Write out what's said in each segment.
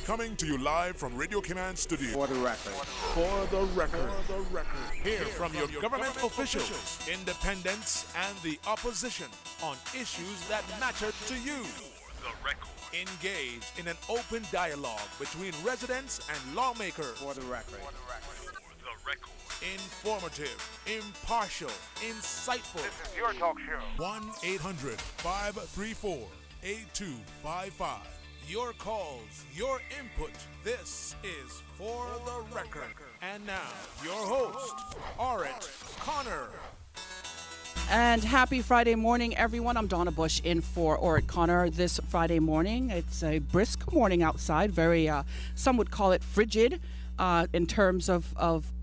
Coming to you live from Radio Cayman Studio. For the record. For the record. Hear from your government officials, independents, and the opposition on issues that matter to you. The record. Engage in an open dialogue between residents and lawmakers. For the record. The record. Informative, impartial, insightful. This is your talk show. 1-800-534-8255. Your calls, your input. This is For the Record. And now, your host, Orit Connor. And happy Friday morning, everyone. I'm Donna Bush in for Orit Connor this Friday morning. It's a brisk morning outside, very, some would call it frigid in terms of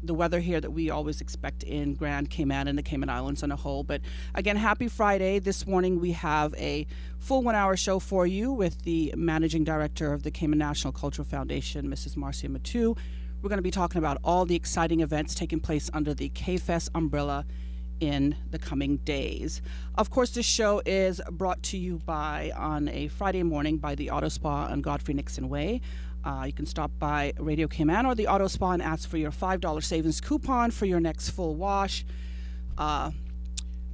the weather here that we always expect in Grand Cayman and the Cayman Islands on a whole. But again, happy Friday. This morning we have a full 1 hour show for you with the Managing Director of the Cayman National Cultural Foundation, Mrs. Marcia Matu. We're going to be talking about all the exciting events taking place under the K-Fest umbrella in the coming days. Of course, this show is brought to you on a Friday morning by the Auto Spa on Godfrey Nixon Way. You can stop by Radio Cayman or the Auto Spa and ask for your $5 savings coupon for your next full wash.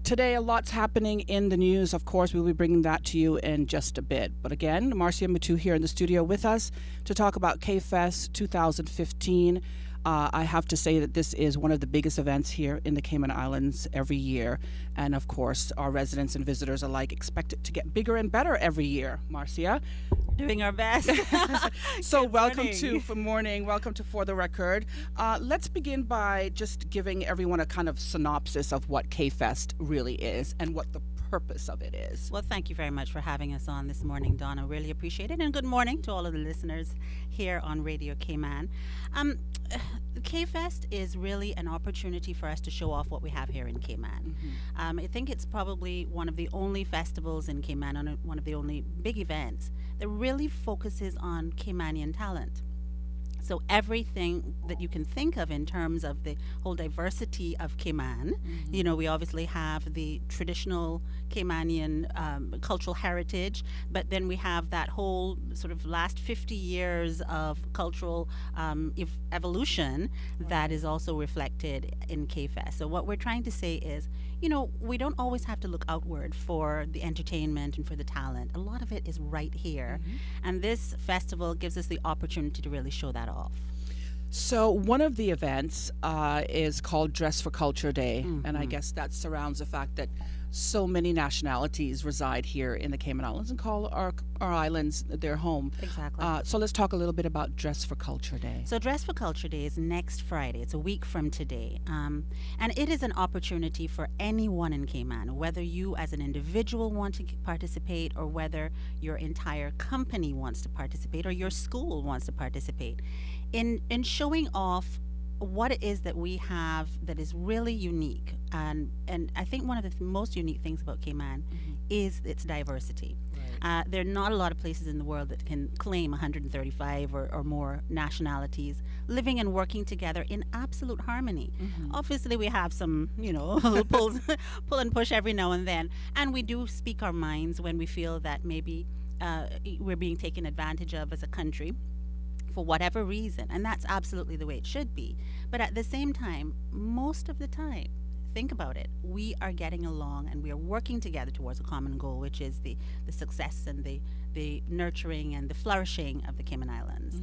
Today, a lot's happening in the news. Of course, we'll be bringing that to you in just a bit. But again, Marcia Matu here in the studio with us to talk about K-Fest 2015. I have to say that this is one of the biggest events here in the Cayman Islands every year. And of course, our residents and visitors alike expect it to get bigger and better every year. Marcia? Doing our best. So welcome to For the Record. Let's begin by just giving everyone a kind of synopsis of what K-Fest really is and what the purpose of it is. Well, thank you very much for having us on this morning, Donna. Really appreciate it. And good morning to all of the listeners here on Radio Cayman. K-Fest is really an opportunity for us to show off what we have here in Cayman. Mm-hmm. I think it's probably one of the only festivals in Cayman, and one of the only big events that really focuses on Caymanian talent. So everything that you can think of in terms of the whole diversity of Cayman, you know, we obviously have the traditional Caymanian cultural heritage, but then we have that whole sort of last 50 years of cultural evolution that is also reflected in K-Fest. So what we're trying to say is, you know, we don't always have to look outward for the entertainment and for the talent. A lot of it is right here. And this festival gives us the opportunity to really show that off. So one of the events is called Dress for Culture Day, and I guess that surrounds the fact that so many nationalities reside here in the Cayman Islands and call our islands their home. Exactly. So let's talk a little bit about Dress for Culture Day. So Dress for Culture Day is next Friday. It's a week from today. And it is an opportunity for anyone in Cayman, whether you as an individual want to participate or whether your entire company wants to participate or your school wants to participate in showing off what it is that we have that is really unique. And I think one of the most unique things about Cayman is its diversity. Right. There are not a lot of places in the world that can claim 135 or more nationalities living and working together in absolute harmony. Obviously, we have some, you know, pull and push every now and then. And we do speak our minds when we feel that maybe we're being taken advantage of as a country for whatever reason, and that's absolutely the way it should be. But at the same time, most of the time, think about it, we are getting along and we are working together towards a common goal, which is the success and the nurturing and the flourishing of the Cayman Islands.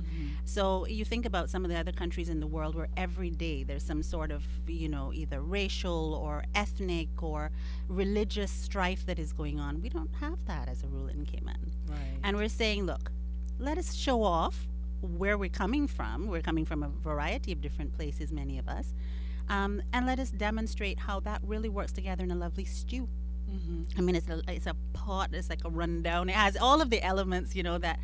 So you think about some of the other countries in the world where every day there's some sort of, you know, either racial or ethnic or religious strife that is going on. We don't have that as a rule in Cayman. Right. And we're saying, look, let us show off where we're coming from. We're coming from a variety of different places, many of us. And let us demonstrate how that really works together in a lovely stew. I mean, it's a pot, it's like a rundown. It has all of the elements, you know, that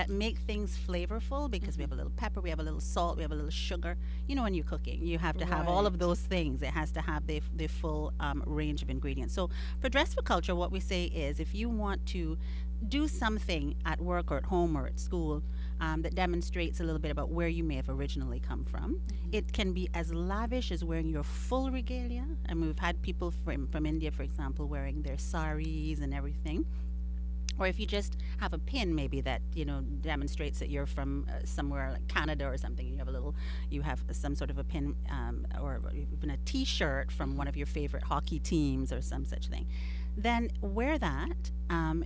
make things flavorful because we have a little pepper, we have a little salt, we have a little sugar. You know, when you're cooking, you have to have all of those things. It has to have the full range of ingredients. So for Dress for Culture, what we say is if you want to do something at work or at home or at school that demonstrates a little bit about where you may have originally come from. It can be as lavish as wearing your full regalia. And we've had people from India, for example, wearing their saris and everything. Or if you just have a pin maybe that demonstrates that you're from somewhere like Canada or something. You have some sort of a pin, or even a T-shirt from one of your favorite hockey teams or some such thing. Then wear that.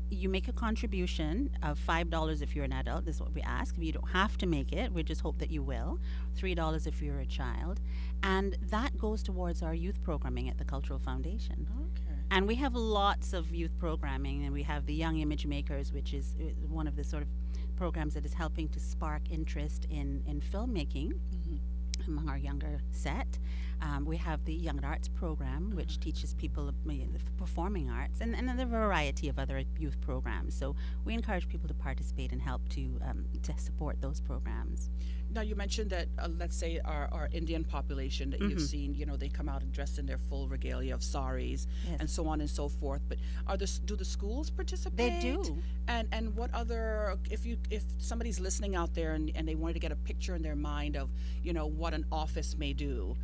You make a contribution of $5 if you're an adult. This is what we ask. You don't have to make it. We just hope that you will. $3 if you're a child. And that goes towards our youth programming at the Cultural Foundation. Okay. And we have lots of youth programming, and we have the Young Image Makers, which is one of the sort of programs that is helping to spark interest in filmmaking among our younger set. We have the Young Arts program, which teaches people the performing arts, and a variety of other youth programs. So we encourage people to participate and help to support those programs. Now, you mentioned that, let's say, our Indian population that you've seen, they come out and dressed in their full regalia of saris and so on and so forth. But do the schools participate? They do. And what other, if somebody's listening out there and they wanted to get a picture in their mind of, what an office may do,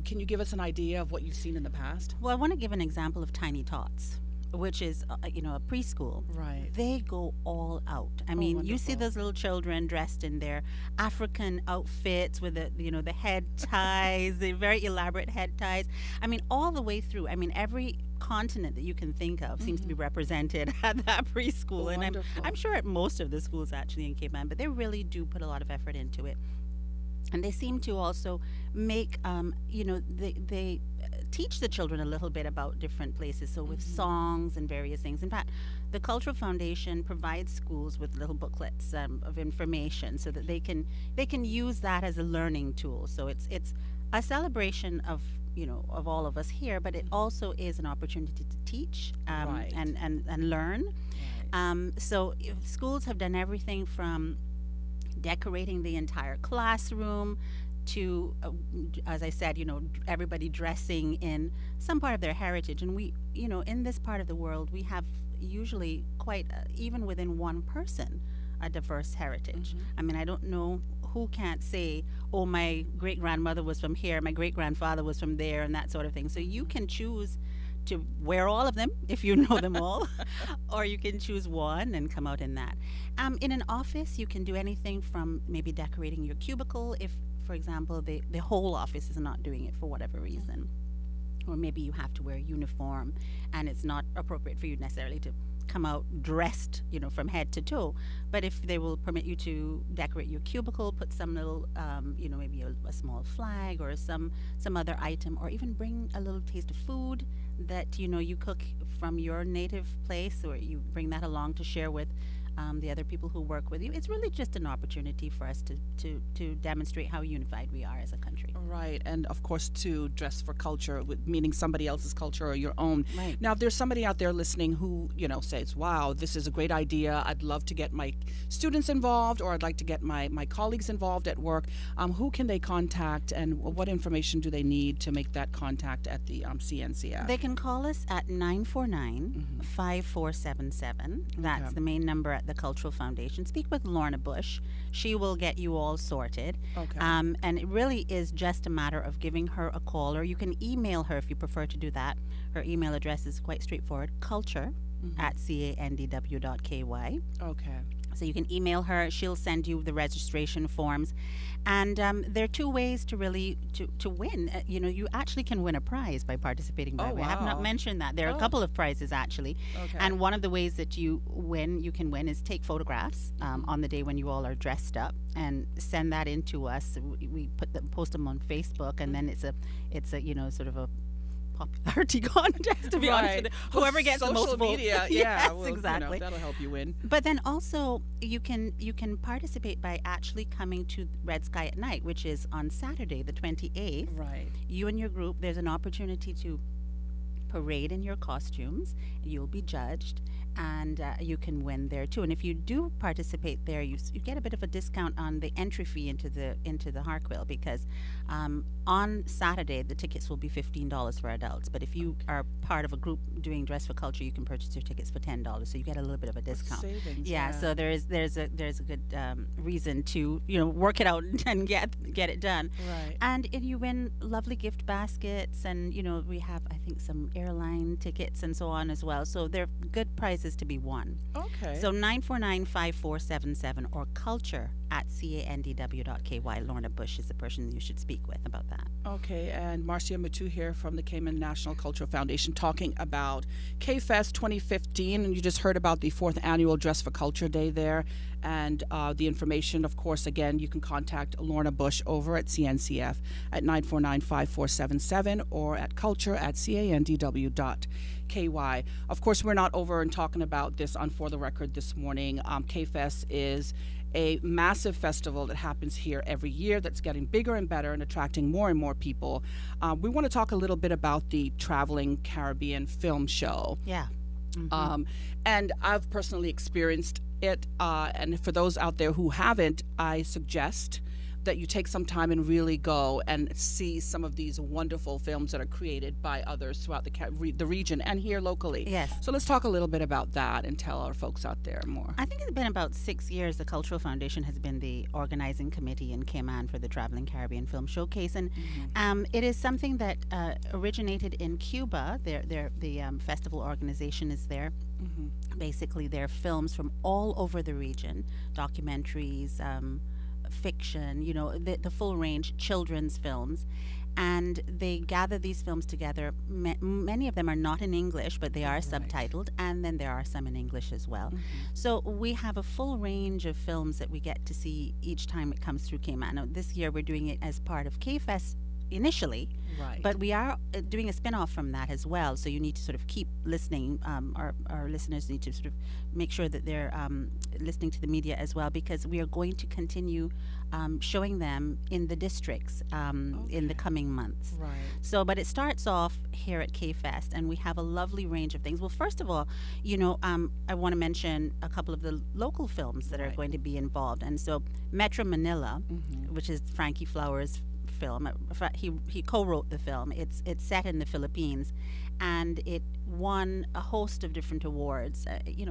can you give us an idea of what you've seen in the past? Well, I want to give an example of Tiny Tots, which is a preschool. Right. They go all out. I mean, wonderful. you see those little children dressed in their African outfits with the head ties, the very elaborate head ties. I mean, all the way through. I mean, every continent that you can think of seems to be represented at that preschool. And I'm sure at most of the schools actually in Cayman, but they really do put a lot of effort into it. And they seem to also make, they teach the children a little bit about different places, so with songs and various things. In fact, the Cultural Foundation provides schools with little booklets of information so that they can use that as a learning tool. So it's a celebration of all of us here, but it also is an opportunity to teach and learn. Right. So schools have done everything from decorating the entire classroom to, as I said, everybody dressing in some part of their heritage. And we, in this part of the world, we have usually quite, even within one person, a diverse heritage. I mean, I don't know who can't say, oh, my great-grandmother was from here, my great-grandfather was from there, and that sort of thing. So you can choose to wear all of them if you know them all, or you can choose one and come out in that. In an office, you can do anything from maybe decorating your cubicle if, for example, the whole office is not doing it for whatever reason. Or maybe you have to wear a uniform and it's not appropriate for you necessarily to come out dressed, from head to toe. But if they will permit you to decorate your cubicle, put some little, maybe a small flag or some other item, or even bring a little taste of food that, you cook from your native place, or you bring that along to share with the other people who work with you. It's really just an opportunity for us to demonstrate how unified we are as a country. Right, and of course to dress for culture, meaning somebody else's culture or your own. Right. Now, if there's somebody out there listening who says, "Wow, this is a great idea. I'd love to get my students involved, or I'd like to get my colleagues involved at work." Who can they contact, and what information do they need to make that contact at the CNCF? They can call us at 949-5477. That's the main number at the Cultural Foundation. Speak with Lorna Bush. She will get you all sorted. Okay. And it really is just a matter of giving her a call, or you can email her if you prefer to do that. Her email address is quite straightforward, culture@candw.ky. Okay. So you can email her. She'll send you the registration forms. And there are two ways to really to win. You actually can win a prize by participating. By the way, I have not wow. mentioned that. There are a couple of prizes actually. Okay. And one of the ways that you can win is take photographs on the day when you all are dressed up and send that in to us. We post them on Facebook, and then it's a sort of a popularity contest, to be honest with you. Whoever gets the most social votes. media, Yes, well, exactly. that'll help you win. But then also you can participate by actually coming to Red Sky at Night, which is on Saturday the 28th. Right. You and your group, there's an opportunity to parade in your costumes. You'll be judged, and you can win there too. And if you do participate there, you get a bit of a discount on the entry fee into the Harquail, because on Saturday the tickets will be $15 for adults. But if you are part of a group doing Dress for Culture, you can purchase your tickets for $10, so you get a little bit of a discount. Savings, Yeah, so there's a good reason to work it out and get it done. Right. And you win lovely gift baskets, and we have, I think, some airline tickets and so on as well. So they're good prizes chances to be won. Okay. So 949-5477 or culture@candw.ky. Lorna Bush is the person you should speak with about that. Okay, and Marcia Matu here from the Cayman National Cultural Foundation talking about K-Fest 2015, and you just heard about the 4th annual Dress for Culture Day there, and the information, of course, again, you can contact Lorna Bush over at CNCF at 949-5477 or at culture@candw.ky. Of course, we're not over and talking about this on For the Record this morning. K-Fest is a massive festival that happens here every year that's getting bigger and better and attracting more and more people. We want to talk a little bit about the Traveling Caribbean Film Show. Yeah. And I've personally experienced it. And for those out there who haven't, I suggest that you take some time and really go and see some of these wonderful films that are created by others throughout the region and here locally. Yes. So let's talk a little bit about that and tell our folks out there more. I think it's been about 6 years. The Cultural Foundation has been the organizing committee in Cayman for the Traveling Caribbean Film Showcase, and it is something that originated in Cuba. The festival organization is there. Basically, there are films from all over the region, documentaries, fiction, the full range, children's films, and they gather these films together. Many of them are not in English, but they are subtitled, and then there are some in English as well. So we have a full range of films that we get to see each time it comes through Cayman. Now, this year we're doing it as part of K-Fest initially, but we are doing a spin-off from that as well, so you need to sort of keep listening. Our listeners need to sort of make sure that they're listening to the media as well, because we are going to continue showing them in the districts in the coming months. So, but it starts off here at K-Fest, and we have a lovely range of things. Well, first of all, I want to mention a couple of the local films that are going to be involved. And so Metro Manila, which is Frankie Flowers' film. He co-wrote the film. It's set in the Philippines, and it won a host of different awards.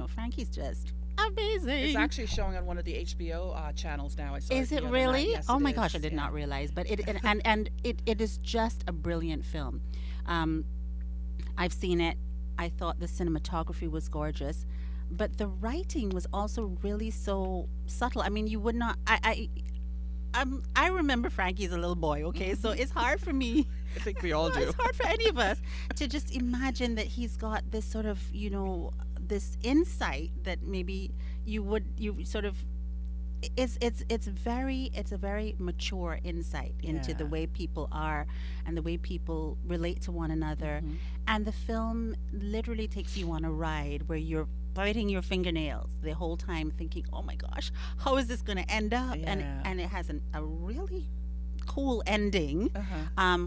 Frankie's just amazing. It's actually showing on one of the HBO channels now. I saw Is it it the really? other night. Yes, oh it my is. gosh, I did not realize. But it is just a brilliant film. I've seen it. I thought the cinematography was gorgeous, but the writing was also really so subtle. I mean, you would not. I remember Frankie as a little boy, okay? So it's hard for me. I think we all do. It's hard for any of us to just imagine that he's got this sort of, this insight that maybe it's a very mature insight into the way people are and the way people relate to one another. And the film literally takes you on a ride where you're biting your fingernails the whole time thinking, oh my gosh, how is this going to end up? And it has a really cool ending,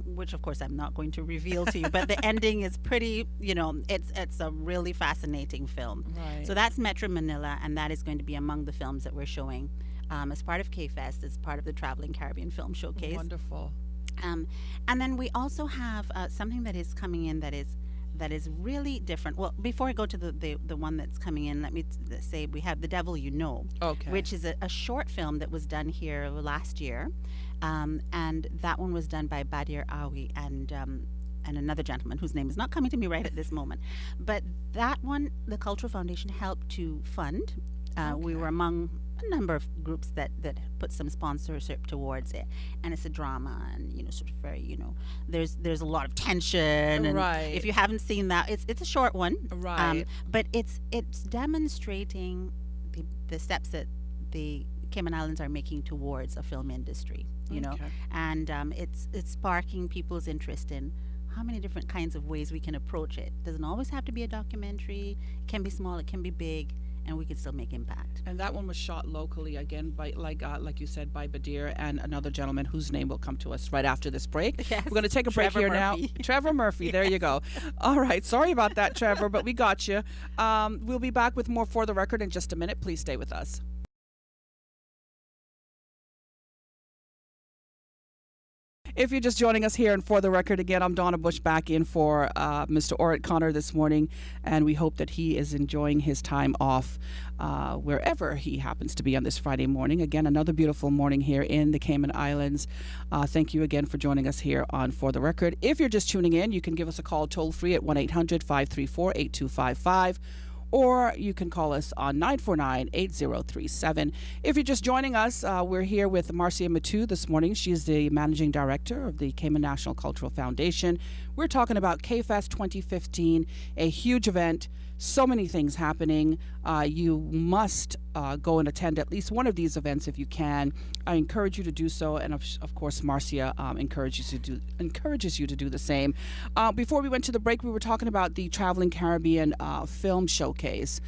which of course I'm not going to reveal to you, but the ending is pretty, it's a really fascinating film. So that's Metro Manila, and that is going to be among the films that we're showing as part of K-Fest, as part of the Traveling Caribbean Film Showcase. Wonderful. And then we also have something that is coming in that is really different. Well, before I go to the one that's coming in, let me say we have The Devil You Know, which is a short film that was done here last year, and that one was done by Badir Awi and another gentleman whose name is not coming to me right at this moment. But that one, the Cultural Foundation helped to fund. We were among a number of groups that put some sponsorship towards it, and it's a drama, and sort of very there's a lot of tension, and if you haven't seen that, it's a short one, but it's demonstrating the steps that the Cayman Islands are making towards a film industry, and it's sparking people's interest in how many different kinds of ways we can approach it. It doesn't always have to be a documentary. It can be small, it can be big, and we can still make impact. And that one was shot locally, again, by like you said, by Badir and another gentleman whose name will come to us right after this break. Yes. We're going to take a break Trevor here Murphy. now. Trevor Murphy, there you go. All right, sorry about that, Trevor, but we got you. We'll be back with more For the Record in just a minute. Please stay with us. If you're just joining us here and For the Record again, I'm Donna Bush back in for Mr. Orrit Connor this morning, and we hope that he is enjoying his time off wherever he happens to be on this Friday morning. Again, another beautiful morning here in the Cayman Islands. Thank you again for joining us here on For the Record. If you're just tuning in, you can give us a call toll free at 1-800-534-8255. or you can call us on 949-8037. If you're just joining us, we're here with Marcia Matu this morning. She's the managing director of the Cayman National Cultural Foundation. We're talking about K-Fest 2015, a huge event. So many things happening. You must go and attend at least one of these events if you can. I encourage you to do so, and of course, Marcia encourages you to do the same. Before we went to the break, we were talking about the Traveling Caribbean Film Showcase.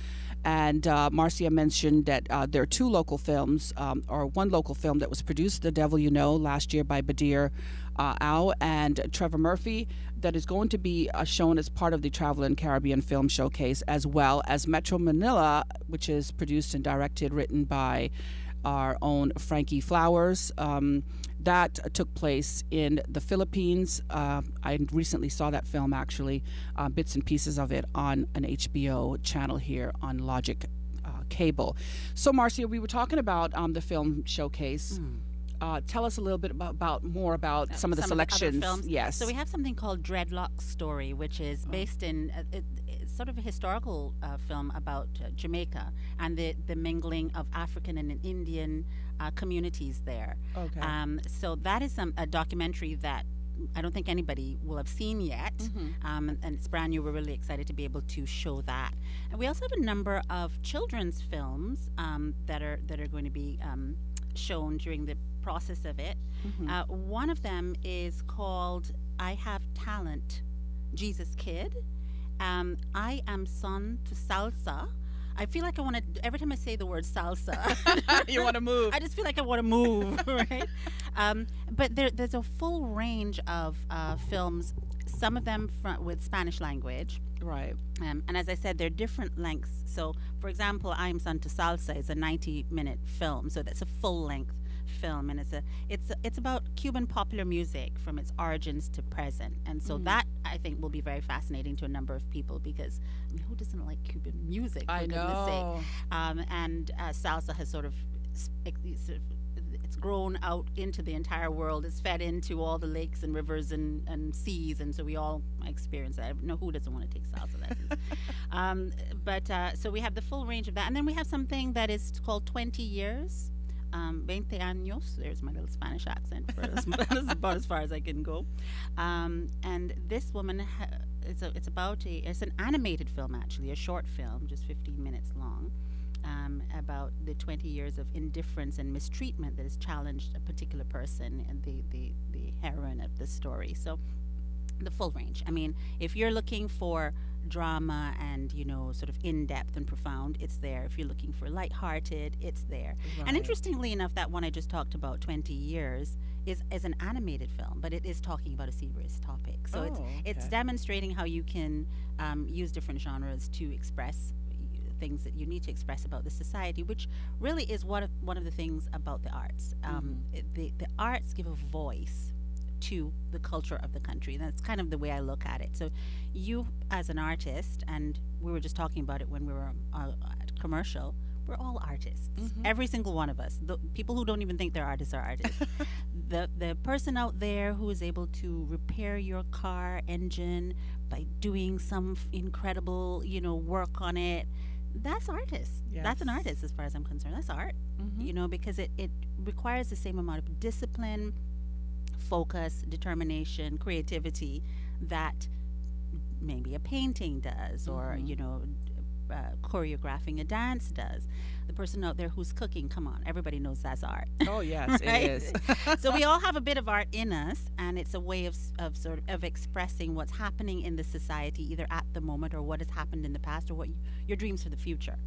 And Marcia mentioned that there are two local films, or one local film that was produced, The Devil You Know, last year by Badir Au and Trevor Murphy, that is going to be shown as part of the Traveling Caribbean Film Showcase, as well as Metro Manila, which is produced and directed, written by our own Frankie Flowers. That took place in the Philippines. I recently saw that film, actually, bits and pieces of it on an HBO channel here on Logic Cable. So, Marcia, we were talking about the film showcase. Tell us a little bit more about some of the selections. Of the other films. Yes. So we have something called Dreadlock Story, which is based in it's sort of a historical film about Jamaica and the mingling of African and Indian communities there. Okay. So that is a documentary that I don't think anybody will have seen yet, and it's brand new. We're really excited to be able to show that. And we also have a number of children's films that are going to be shown during the process of it. One of them is called I Have Talent, Jesus Kid. I am son to salsa. I feel like I want to, every time I say the word salsa, you want to move. I just feel like I want to move, right? But there's a full range of films, some of them with Spanish language. Right. And as I said, they're different lengths. So, for example, I Am Son to Salsa is a 90-minute film. So that's a full-length film, and it's about Cuban popular music from its origins to present. And so that, I think, will be very fascinating to a number of people, because I mean, who doesn't like Cuban music, for goodness sake? And salsa has sort of it's grown out into the entire world. It's fed into all the lakes and rivers and seas, and so we all experience that. I don't know who doesn't want to take salsa lessons. So we have the full range of that, and then we have something that is called 20 Years. 20 años. There's my little Spanish accent for about as far as I can go. And this woman, it's an animated film, actually, a short film, just 15 minutes long, about the 20 years of indifference and mistreatment that has challenged a particular person, and the heroine of the story. So the full range. I mean, if you're looking for drama and, sort of in-depth and profound, it's there. If you're looking for lighthearted, it's there. Right. And interestingly enough, that one I just talked about, 20 Years, is an animated film, but it is talking about a serious topic. So it's demonstrating how you can use different genres to express things that you need to express about the society, which really is one of the things about the arts. The arts give a voice to the culture of the country. That's kind of the way I look at it. So you, as an artist, and we were just talking about it when we were at commercial, we're all artists. Every single one of us. The people who don't even think they're artists are artists. The person out there who is able to repair your car engine by doing some incredible, work on it, that's artist. Yes. That's an artist as far as I'm concerned. That's art, because it requires the same amount of discipline, focus, determination, creativity that maybe a painting does, or choreographing a dance does. The person out there who's cooking, come on, everybody knows that's art. Oh yes, right? It is. So we all have a bit of art in us, and it's a way of expressing what's happening in the society, either at the moment or what has happened in the past, or what your dreams for the future.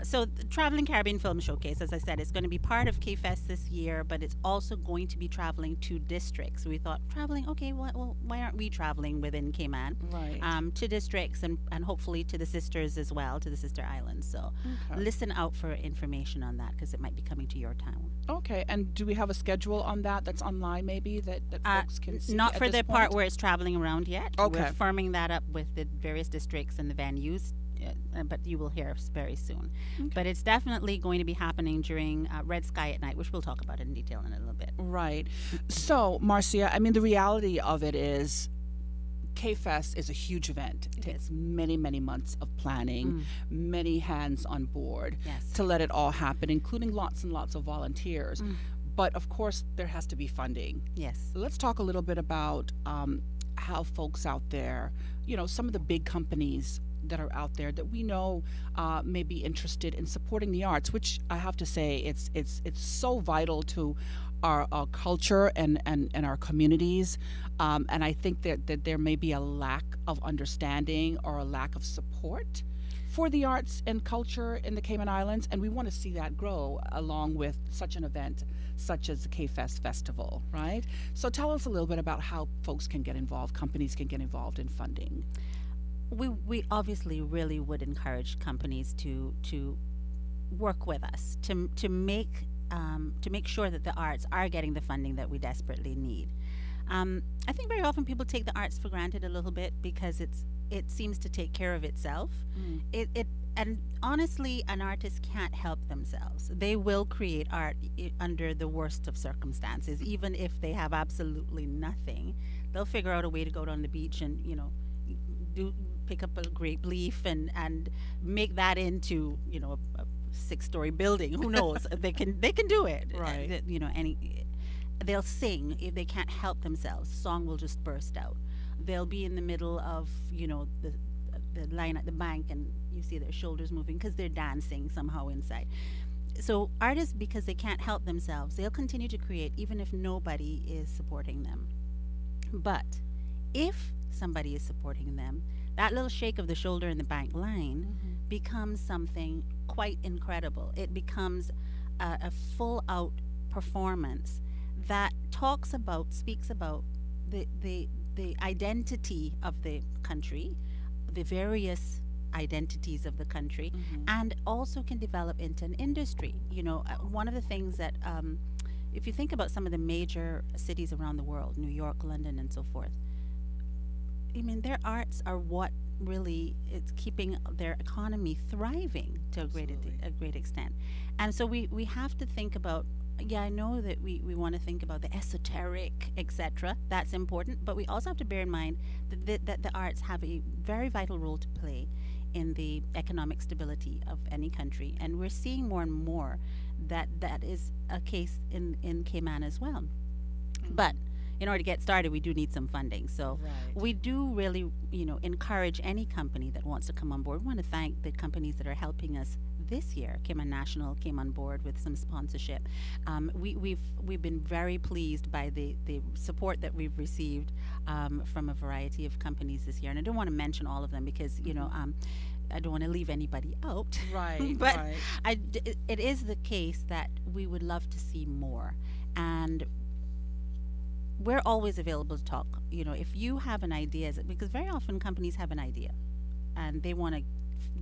So the Traveling Caribbean Film Showcase, as I said, is going to be part of K-Fest this year, but it's also going to be traveling to districts. We thought, traveling, okay, well, why aren't we traveling within Cayman? Right. To districts and hopefully to the sisters as well, to the sister islands. So listen out for information on that, because it might be coming to your town. Okay, and do we have a schedule on that's online maybe that folks can see? Not for the point? Part where it's traveling around yet. Okay. We're firming that up with the various districts and the venues. But you will hear us very soon. Okay. But it's definitely going to be happening during Red Sky at Night, which we'll talk about in detail in a little bit. Right. So, Marcia, I mean, the reality of it is K-Fest is a huge event. It It takes is. many, many months of planning, many hands on board Yes. to let it all happen, including lots and lots of volunteers. But of course, there has to be funding. Yes. Let's talk a little bit about how folks out there, some of the big companies that are out there that we know may be interested in supporting the arts, which I have to say it's so vital to our culture and our communities. And I think that there may be a lack of understanding or a lack of support for the arts and culture in the Cayman Islands, and we want to see that grow along with such an event such as the K-Fest Festival, right? So tell us a little bit about how folks can get involved, companies can get involved in funding. We obviously really would encourage companies to work with us to make sure that the arts are getting the funding that we desperately need. I think very often people take the arts for granted a little bit because it seems to take care of itself. And honestly, an artist can't help themselves. They will create art under the worst of circumstances, even if they have absolutely nothing. They'll figure out a way to go down the beach and pick up a grape leaf and make that into a 6-story building. Who knows? they can do it. Right. They'll sing if they can't help themselves. Song will just burst out. They'll be in the middle of the line at the bank, and you see their shoulders moving because they're dancing somehow inside. So artists, because they can't help themselves, they'll continue to create even if nobody is supporting them. But if somebody is supporting them, that little shake of the shoulder in the bank line becomes something quite incredible. It becomes a full out performance that speaks about the identity of the country, the various identities of the country, and also can develop into an industry. One of the things that if you think about some of the major cities around the world, New York, London, and so forth, I mean, their arts are what really is keeping their economy thriving to a great extent. And so we have to think about, I know that we want to think about the esoteric, etc. That's important, but we also have to bear in mind that the arts have a very vital role to play in the economic stability of any country. And we're seeing more and more that is a case in Cayman as well. But in order to get started, we do need some funding. So we do really, encourage any company that wants to come on board. We want to thank the companies that are helping us this year. Cayman National came on board with some sponsorship. We've been very pleased by the support that we've received from a variety of companies this year. And I don't want to mention all of them because, I don't want to leave anybody out. Right. But right. it is the case that we would love to see more. And we're always available to talk. If you have an idea, because very often companies have an idea and they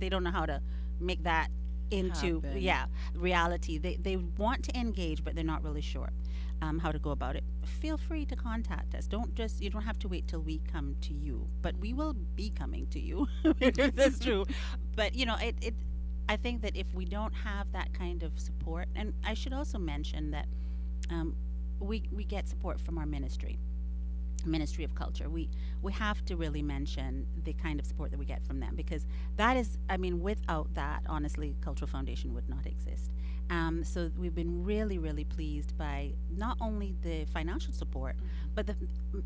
don't know how to make that into reality. They want to engage, but they're not really sure how to go about it. Feel free to contact us. You don't have to wait till we come to you, but we will be coming to you. That's true. But I think that if we don't have that kind of support, and I should also mention that we get support from our Ministry of Culture. We have to really mention the kind of support that we get from them, because that is, without that, honestly, Cultural Foundation would not exist. So we've been really, really pleased by not only the financial support, but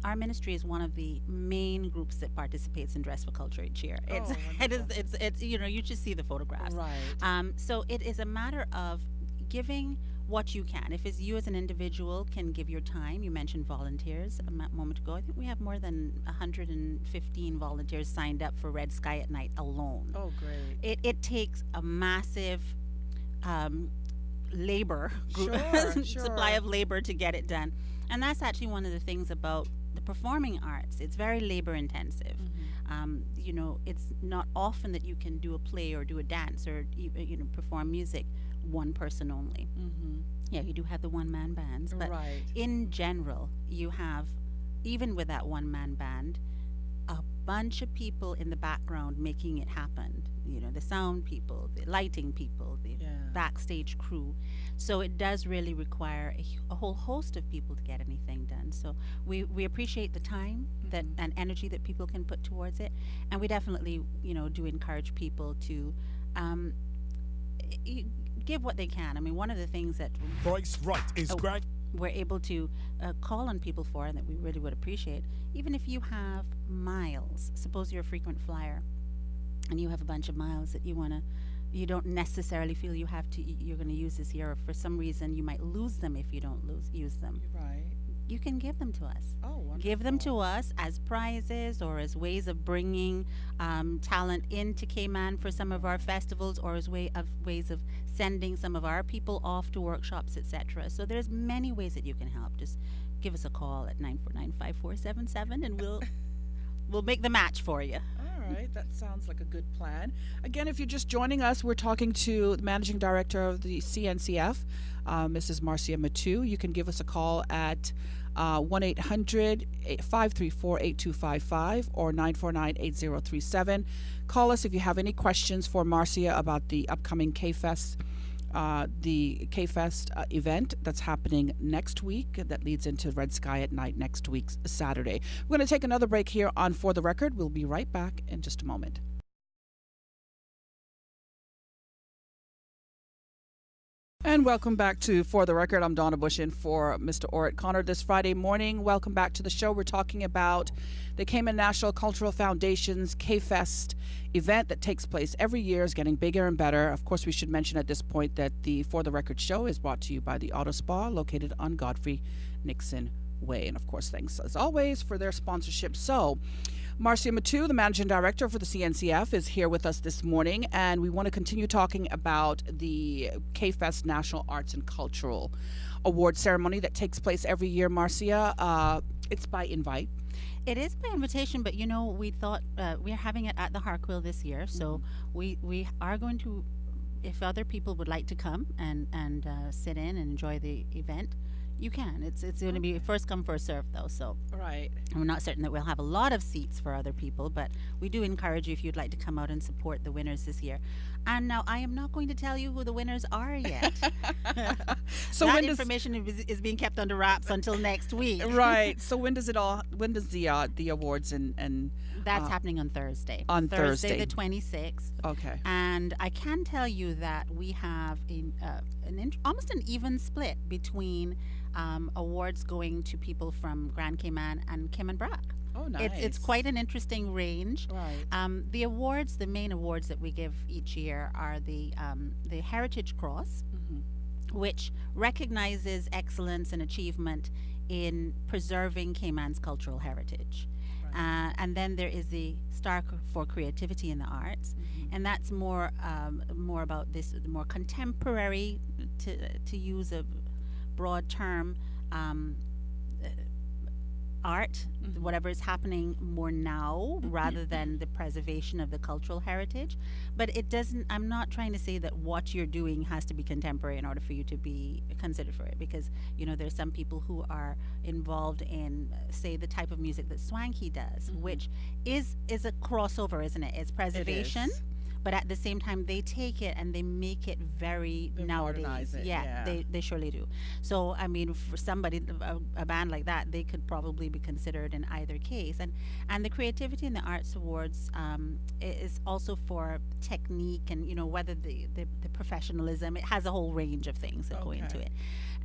our ministry is one of the main groups that participates in Dress for Culture each year. It's you should see the photographs. Right. So it is a matter of giving what you can. If it's you as an individual can give your time. You mentioned volunteers a moment ago. I think we have more than 115 volunteers signed up for Red Sky at Night alone. Oh, great. It takes a massive labor group, supply of labor to get it done. And that's actually one of the things about the performing arts. It's very labor intensive. It's not often that you can do a play or do a dance or perform music one person only. Yeah, you do have the one-man bands, but in general, you have, even with that one-man band, a bunch of people in the background making it happen. the sound people, the lighting people, the Yeah. backstage crew. So it does really require a whole host of people to get anything done. So we appreciate the time that Mhm. and energy that people can put towards it, and we definitely do encourage people to um, y- give what they can. I mean, one of the things that Voice right is Oh, Greg. we're able to call on people for and that we really would appreciate, even if you have miles. Suppose you're a frequent flyer and you have a bunch of miles that you don't necessarily feel you're going to use this year, or for some reason you might lose them if you don't use them. You're right. You can give them to us. Oh, wonderful. Give them to us as prizes or as ways of bringing talent into Cayman for some of our festivals, or as ways of sending some of our people off to workshops, etc. So there's many ways that you can help. Just give us a call at 949-5477 and we'll make the match for you. All right, that sounds like a good plan. Again, if you're just joining us, we're talking to the managing director of the CNCF, Mrs. Marcia Matu. You can give us a call at 1-800-534-8255 or 949-8037. Call us if you have any questions for Marcia about the upcoming K-Fest. The K-Fest event that's happening next week that leads into Red Sky at Night next week, Saturday. We're going to take another break here on For the Record. We'll be right back in just a moment. And welcome back to For the Record. I'm Donna Bush in for Mr. Orrit Connor this Friday morning. Welcome back to the show. We're talking about the Cayman National Cultural Foundation's K-Fest event that takes place every year, is getting bigger and better. Of course, we should mention at this point that the For the Record show is brought to you by the Auto Spa located on Godfrey Nixon Way. And of course, thanks as always for their sponsorship. So, Marcia Matu, the managing director for the CNCF, is here with us this morning, and we want to continue talking about the K-Fest National Arts and Cultural Award ceremony that takes place every year. Marcia, it's by invite. It is by invitation, but we thought we're having it at the Harquail this year, so we are going to, if other people would like to come and sit in and enjoy the event, you can. It's going to be first come first serve though, so Right. we're not certain that we'll have a lot of seats for other people, but we do encourage you if you'd like to come out and support the winners this year. And now I am not going to tell you who the winners are yet. So that when does information is being kept under wraps until next week. right? So when does the awards and That's happening on Thursday. on Thursday. the 26th. Okay. And I can tell you that we have almost an even split between awards going to people from Grand Cayman and Cayman Brac. Oh, nice. It's quite an interesting range. Right. The main awards that we give each year are the Heritage Cross, which recognizes excellence and achievement in preserving Cayman's cultural heritage. And then there is the Star for Creativity in the Arts, and that's more about this more contemporary, to use a broad term, art, whatever is happening more now rather than the preservation of the cultural heritage. But it doesn't, I'm not trying to say that what you're doing has to be contemporary in order for you to be considered for it, because there's some people who are involved in say the type of music that Swanky does, which is a crossover, isn't it? It's preservation. But at the same time, they take it and they make it very They nowadays. modernize it, yeah. They surely do. So I mean, for somebody, a band like that, they could probably be considered in either case. And the Creativity in the Arts Awards is also for technique and whether the professionalism. It has a whole range of things that go into it.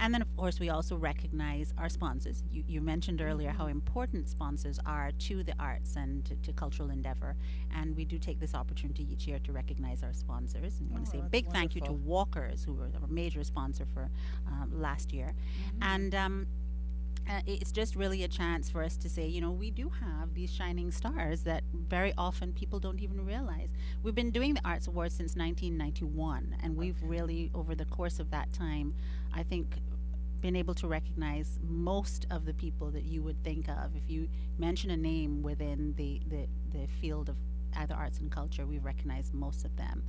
And then, of course, we also recognize our sponsors. You mentioned earlier how important sponsors are to the arts and to cultural endeavor. And we do take this opportunity each year to recognize our sponsors. And I want to say a that's big thank you to wonderful. Walkers, who were a major sponsor for last year. And it's just really a chance for us to say, we do have these shining stars that very often people don't even realize. We've been doing the Arts Awards since 1991, and we've really, over the course of that time, I think, been able to recognize most of the people that you would think of. If you mention a name within the field of either arts and culture, we've recognized most of them.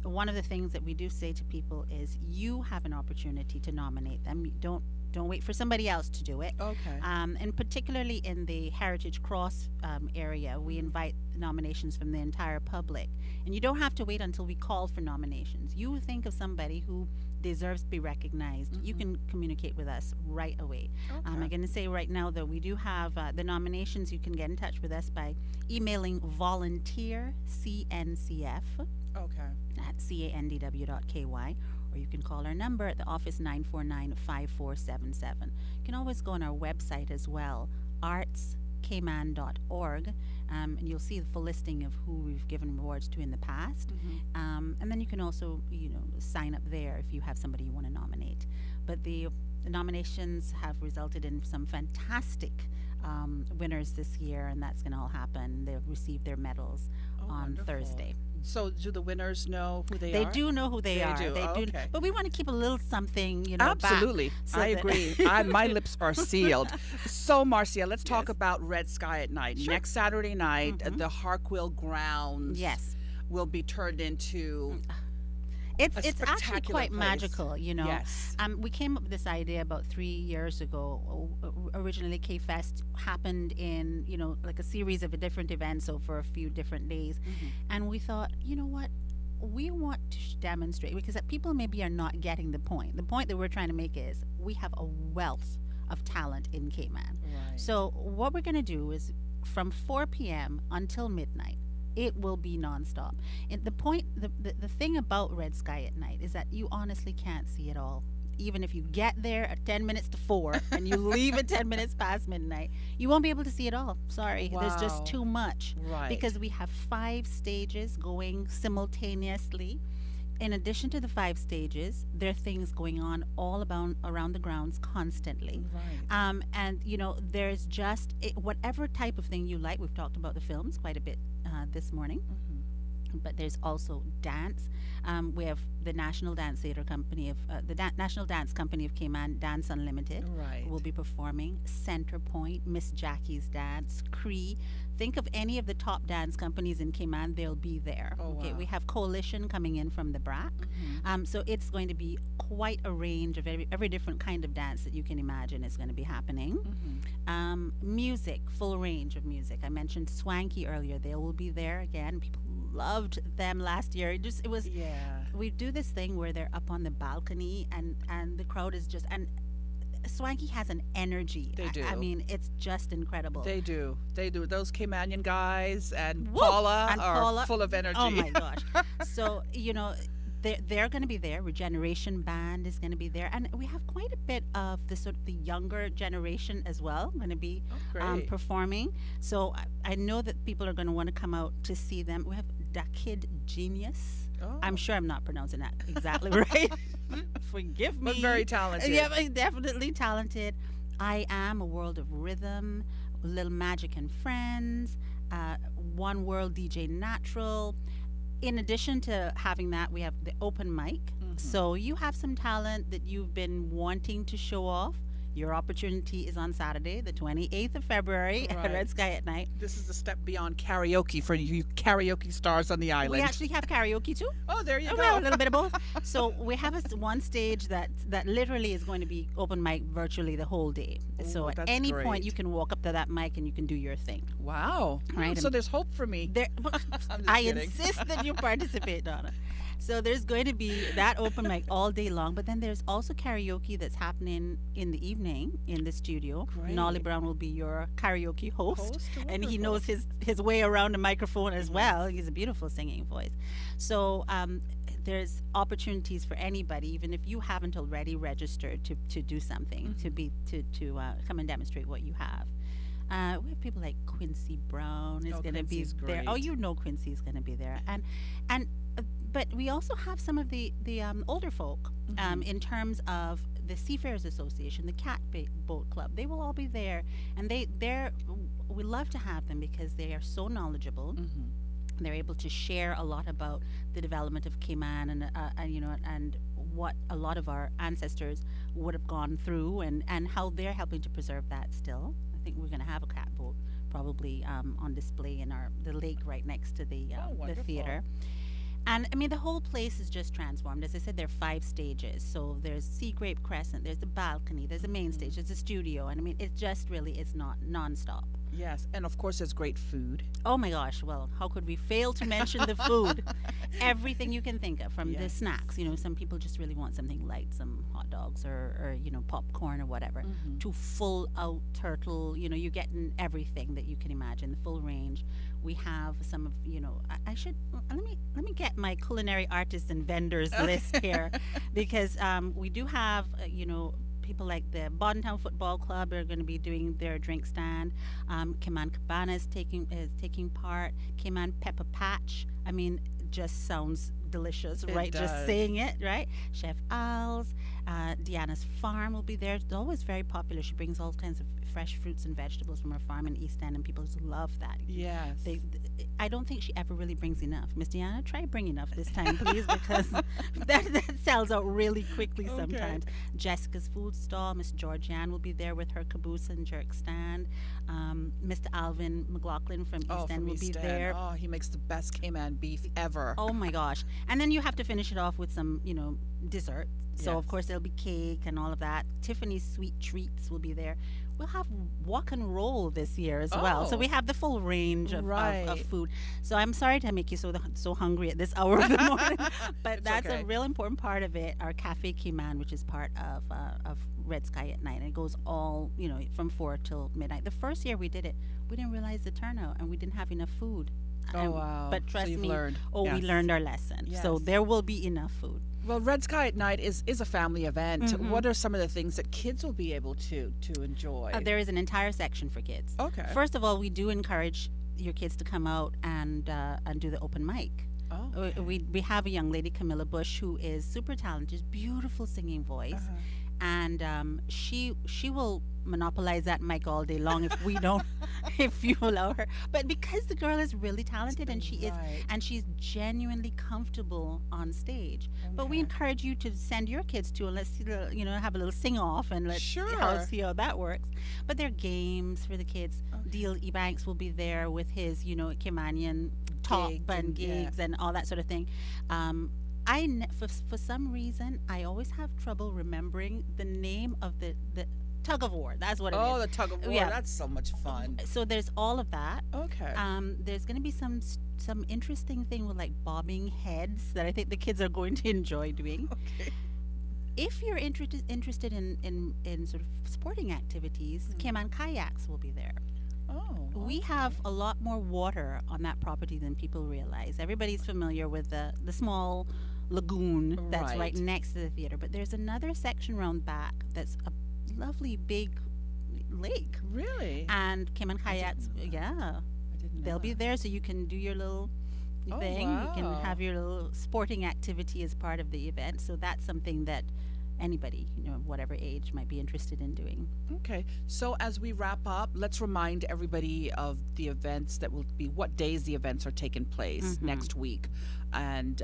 One of the things that we do say to people is you have an opportunity to nominate them. Don't Don't wait for somebody else to do it. Okay. And particularly in the Heritage Cross area, we invite nominations from the entire public. And you don't have to wait until we call for nominations. You think of somebody who deserves to be recognized. You can communicate with us right away. I'm going to say right now that we do have the nominations. You can get in touch with us by emailing volunteer CNCF Okay. at candw.ky, or you can call our number at the office 949-5477. You can always go on our website as well, artscayman.org, and you'll see the full listing of who we've given awards to in the past. And then you can also, sign up there if you have somebody you want to nominate. But the nominations have resulted in some fantastic winners this year, and that's going to all happen. They've received their medals on wonderful. Thursday. So do the winners know who they are? They do know who they are. do. They Oh, do. okay. But we want to keep a little something, Absolutely. back so I that- agree. My lips are sealed. So, Marcia, let's talk about Red Sky at Night. Sure. Next Saturday night, the Hartwell grounds Yes. will be turned into It's a actually spectacular quite place. magical, Yes. We came up with this idea about 3 years ago. Originally, K-Fest happened in, like a series of different events over a few different days. And we thought, you know what? We want to demonstrate, because people maybe are not getting the point. The point that we're trying to make is we have a wealth of talent in Cayman. Right. So what we're going to do is from 4 p.m. until midnight, it will be nonstop. And the thing about Red Sky at Night is that you honestly can't see it all. Even if you get there at 10 minutes to 4 and you leave at 10 minutes past midnight, you won't be able to see it all. Sorry, there's Wow. just too much. Right. Because we have 5 stages going simultaneously. In addition to the 5 stages, there are things going on all around the grounds constantly. Right. And there's just whatever type of thing you like. We've talked about the films quite a bit this morning, but there's also dance. We have the National Dance Theatre Company of National Dance Company of Cayman, Dance Unlimited. Right. Will be performing. Centerpoint, Miss Jackie's Dance, Cree. Think of any of the top dance companies in Cayman, they'll be there. Oh, Okay, wow. we have Coalition coming in from the BRAC. So it's going to be quite a range of every different kind of dance that you can imagine is going to be happening. Music, full range of music. I mentioned Swanky earlier. They will be there again. People loved them last year. It was. Yeah. We do this thing where they're up on the balcony and the crowd is just, and Swanky has an energy. They do. I mean, it's just incredible. They do. Those Caymanian guys and Woo! Paula And are Paula- full of energy. Oh my gosh. So, they're going to be there. Regeneration Band is going to be there. And we have quite a bit of the sort of the younger generation as well going to be Great. performing. So I know that people are going to want to come out to see them. We have Da Kid Genius. Oh. I'm sure I'm not pronouncing that exactly right. Forgive me. But very talented. Yeah, but definitely talented. I Am, A World of Rhythm, Little Magic and Friends, One World DJ Natural. In addition to having that, we have the open mic. So you have some talent that you've been wanting to show off. Your opportunity is on Saturday, the 28th of February at Right. Red Sky at Night. This is a step beyond karaoke for you karaoke stars on the island. We actually have karaoke too. Oh, there you We go. have a little bit of both. So we have one stage that literally is going to be open mic virtually the whole day. So Ooh, at that's any great. point you can walk up to that mic and you can do your thing. Wow. Right, So and- there's hope for me. There, I'm just I kidding. insist that you participate, Donna. So there's going to be that open mic all day long, but then there's also karaoke that's happening in the evening in the studio. Great. Nolly Brown will be your karaoke host, Host? and he Wonderful. knows his way around the microphone as well. He's a beautiful singing voice. So there's opportunities for anybody, even if you haven't already registered to do something, to come and demonstrate what you have. We have people like Quincy Brown is Oh, going to be Quincy's there. Oh, great. you know Quincy's going to be there, and but we also have some of the older folk in terms of the Seafarers Association, the Boat Club. They will all be there, and we love to have them because they are so knowledgeable. They're able to share a lot about the development of Cayman and what a lot of our ancestors would have gone through and how they're helping to preserve that still. I think we're going to have a catboat probably on display in the lake right next to the wonderful. theater. And I mean, the whole place is just transformed. As I said, there are 5 stages. So there's Sea Grape Crescent, there's the balcony, there's the main stage, there's the studio. And I mean, it just really is not nonstop. Yes, and of course there's great food. Oh my gosh, well, how could we fail to mention the food? Everything you can think of, from the Yes. snacks. Some people just really want something light, some hot dogs or popcorn or whatever, to full out turtle. You're getting everything that you can imagine, the full range. We have some of, I should, let me get my culinary artists and vendors list here, because we do have, people like the Town Football Club are going to be doing their drink stand. Cayman Cabana is taking part. Cayman Pepper Patch. I mean, just sounds delicious, right? does. Just saying it, right? Chef Al's, Deanna's Farm will be there. It's always very popular. She brings all kinds of fresh fruits and vegetables from her farm in East End, and people just love that. Yes. I don't think she ever really brings enough. Miss Deanna, try bring enough this time, please, because that sells out really quickly sometimes. Jessica's Food Stall, Miss Georgianne will be there with her caboose and jerk stand. Mr. Alvin McLaughlin from East End will be there. Oh, he makes the best Cayman beef ever. Oh my gosh. And then you have to finish it off with some, dessert. So, of Yes. course, there'll be cake and all of that. Tiffany's Sweet Treats will be there. We'll have walk and roll this year as well. So Oh. we have the full range of Right. food. So I'm sorry to make you so hungry at this hour of the morning, but It's that's okay. a real important part of it. Our Cafe Cayman, which is part of Red Sky at Night, and it goes all from 4 till midnight. The first year we did it, we didn't realize the turnout, and we didn't have enough food. Oh, wow. But So trust you've me, learned. we Yes. learned our lesson. So Yes. there will be enough food. Well, Red Sky at Night is a family event. Mhm. What are some of the things that kids will be able to enjoy? There is an entire section for kids. Okay. First of all, we do encourage your kids to come out and do the open mic. Oh, We have a young lady, Camilla Bush, who is super talented, beautiful singing voice, Uh-huh. and she will monopolize that mic all day long if we don't, if you allow her. But because the girl is really talented and she's genuinely comfortable on stage. But we Okay. encourage you to send your kids to, and let's have a little sing off, and let's see how that works. But there are games for the kids. Okay. Deal Ebanks will be there with his Caymanian talk Gig and and- gigs and all that sort of thing. For some reason, I always have trouble remembering the name of the tug of war. That's what it is. Oh, the tug of war. Yeah. That's so much fun. So there's all of that. Okay. There's going to be some interesting thing with like bobbing heads that I think the kids are going to enjoy doing. Okay. If you're interested in sort of sporting activities, Cayman kayaks will be there. Oh. We have a lot more water on that property than people realize. Everybody's familiar with the small lagoon that's right Right. next to the theater, but there's another section round back that's a lovely big lake. Really? And Cayman I didn't kayaks, know that. yeah, I didn't know they'll be that. there, so you can do your little Oh, thing. You can wow. have your little sporting activity as part of the event. So that's something that anybody, whatever age, might be interested in doing. Okay. So as we wrap up, let's remind everybody of the events that will be, what days the events are taking place next week, and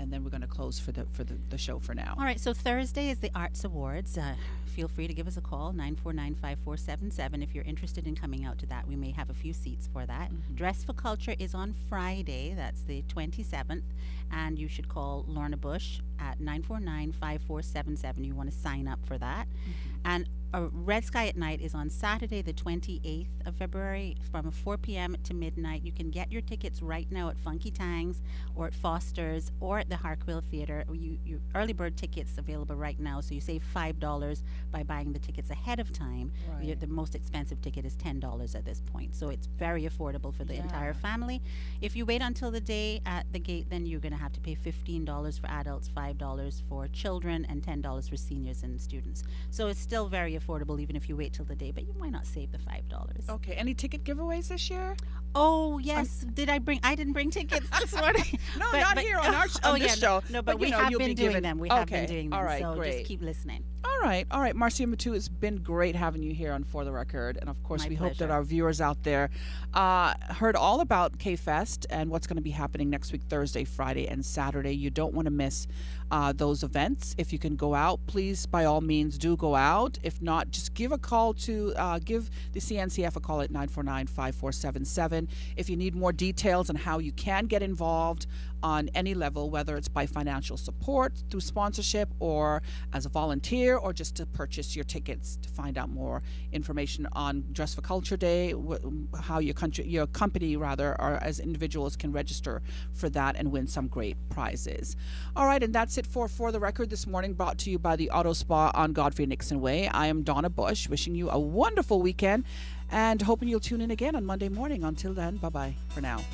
then we're going to close for the show for now. All right, so Thursday is the Arts Awards. Feel free to give us a call, 949-5477, if you're interested in coming out to that. We may have a few seats for that. Dress for Culture is on Friday, that's the 27th, and you should call Lorna Bush at 949-5477. You want to sign up for that. And Red Sky at Night is on Saturday, the 28th of February, from 4 p.m. to midnight. You can get your tickets right now at Funky Tangs or at Foster's or at the Hartwell Theatre. Your early bird tickets available right now, so you save $5 by buying the tickets ahead of time. Right. The most expensive ticket is $10 at this point, so it's very affordable for the entire family. If you wait until the day at the gate, then you're going to have to pay $15 for adults, $5 for children, and $10 for seniors and students. So it's still very affordable even if you wait till the day, but you might not save the $5. Okay. Any ticket giveaways this year? Oh yes, I didn't bring tickets this morning. No, not here on this show. No, but we you know, have you'll been be doing giving- them. We have Okay, been doing them. all right, so great. just keep listening. All right, Marcia Matu, it's been great having you here on For the Record, and of course My we hope that pleasure. our viewers out there heard all about K-Fest and what's going to be happening next week, Thursday, Friday, and Saturday. You don't want to miss those events. If you can go out, please, by all means, do go out. If not, just give a call to, give the CNCF a call at 949-5477. If you need more details on how you can get involved on any level, whether it's by financial support, through sponsorship, or as a volunteer, or just to purchase your tickets to find out more information on Dress for Culture Day, how your company rather, or as individuals can register for that and win some great prizes. All right, and that's it for the record this morning, brought to you by the Auto Spa on Godfrey Nixon Way. I am Donna Bush, wishing you a wonderful weekend and hoping you'll tune in again on Monday morning. Until then, bye-bye for now.